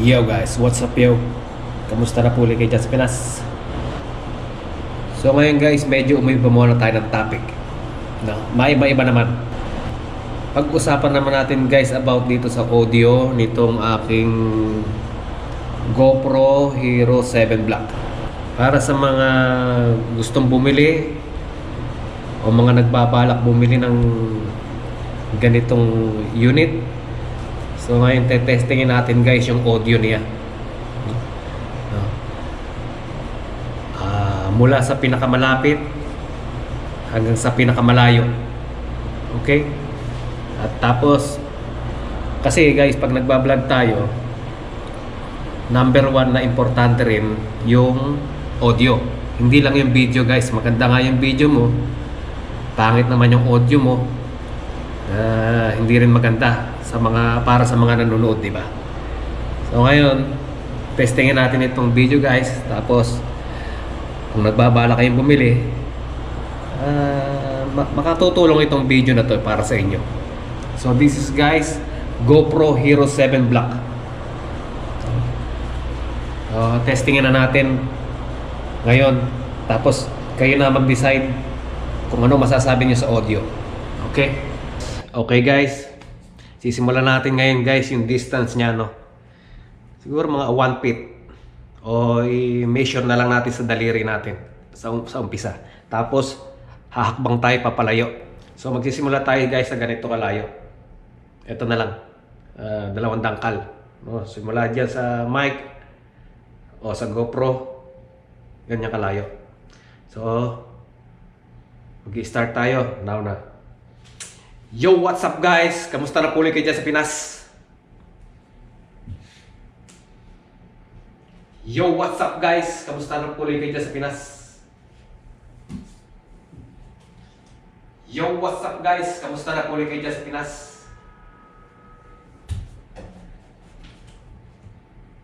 Yo guys, what's up yo? Kamusta na po ulit kayo dyan sa Pinas? So ngayon guys, medyo umiba muna tayo ng topic, no? Maiba-iba naman. Pag-usapan naman natin guys about dito sa audio nitong aking GoPro Hero 7 Black. Para sa mga gustong bumili o mga nagbabalak bumili ng ganitong unit, so ngayon testingin natin guys yung audio niya. Mula sa pinakamalapit hanggang sa pinakamalayo. Okay? At tapos kasi guys, pag nagbablog tayo, number one na importante rin yung audio. Hindi lang yung video guys. Maganda nga yung video mo, pangit naman yung audio mo, hindi rin maganda sa mga, para sa mga nanonood, di ba? So ngayon, testingin natin itong video guys. Tapos kung nagbabala kayong bumili, makatutulong itong video na to para sa inyo. So this is guys, GoPro Hero 7 Black. Testingin na natin ngayon. Tapos kayo na mag-decide kung ano masasabi niyo sa audio. Okay? Okay guys, sisimulan natin ngayon guys yung distance niya, no? Siguro mga 1 feet. O i-measure na lang natin sa daliri natin sa umpisa. Tapos hahakbang tayo papalayo. So magsisimula tayo guys sa ganito kalayo. Ito na lang, 2 dangkal, no? Simula dyan sa mic o sa GoPro, ganyan kalayo. So mag-start tayo now na. Yo, what's up guys? Kamusta na po ulit kayo dyan sa Pinas? Yo, what's up guys? Kamusta na po ulit kayo dyan sa Pinas? Yo, what's up guys? Kamusta na po ulit kayo dyan sa Pinas?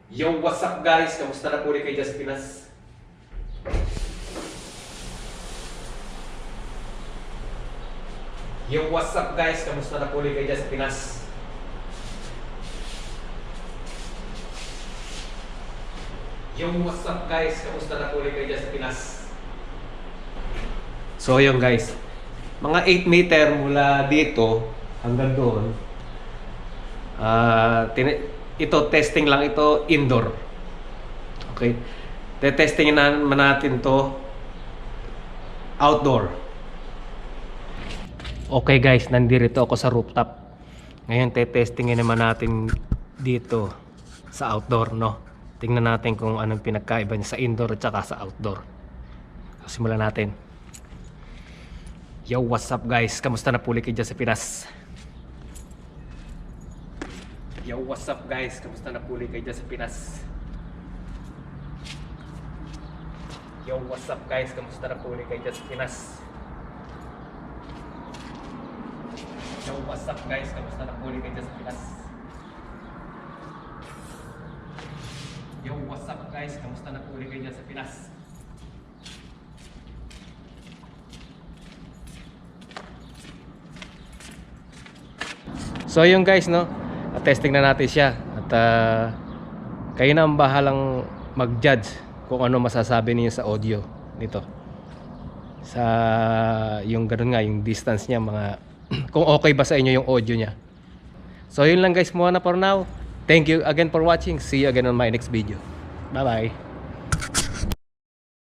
Yo, what's up guys? Kamusta na po ulit kayo dyan sa Pinas? Yo, what's up guys? Kamusta na po ulit kayo dyan sa Pinas? Yo, what's up guys? Kamusta na po ulit kayo dyan sa Pinas? So yun guys, mga 8 meter mula dito hanggang doon. Ito, testing lang ito, indoor. Okay? Testingin naman natin to outdoor. Okay guys, nandito ako sa rooftop. Ngayon testingin naman natin dito sa outdoor, no? Tingnan natin kung anong pinagkaiba niya sa indoor at saka sa outdoor. Simulan natin. Yo, what's up guys? Kamusta na po ulit kayo dyan sa Pinas? Yo, what's up guys? Kamusta na po ulit kayo dyan sa Pinas? Yo, what's up guys? Kamusta na po ulit kayo dyan sa Pinas? Yo, what's up guys? Kamusta na po ulit kayo dyan sa Pinas? Yo, what's up guys? Kamusta na po ulit kayo dyan sa Pinas? So yung guys, no, testing na natin siya. At kayo na ang bahalang mag-judge kung ano masasabi niyo sa audio nito. Sa yung ganun nga, yung distance niya, mga kung okay ba sa inyo yung audio niya. So yun lang guys muna for now. Thank you again for watching. See you again on my next video. Bye bye.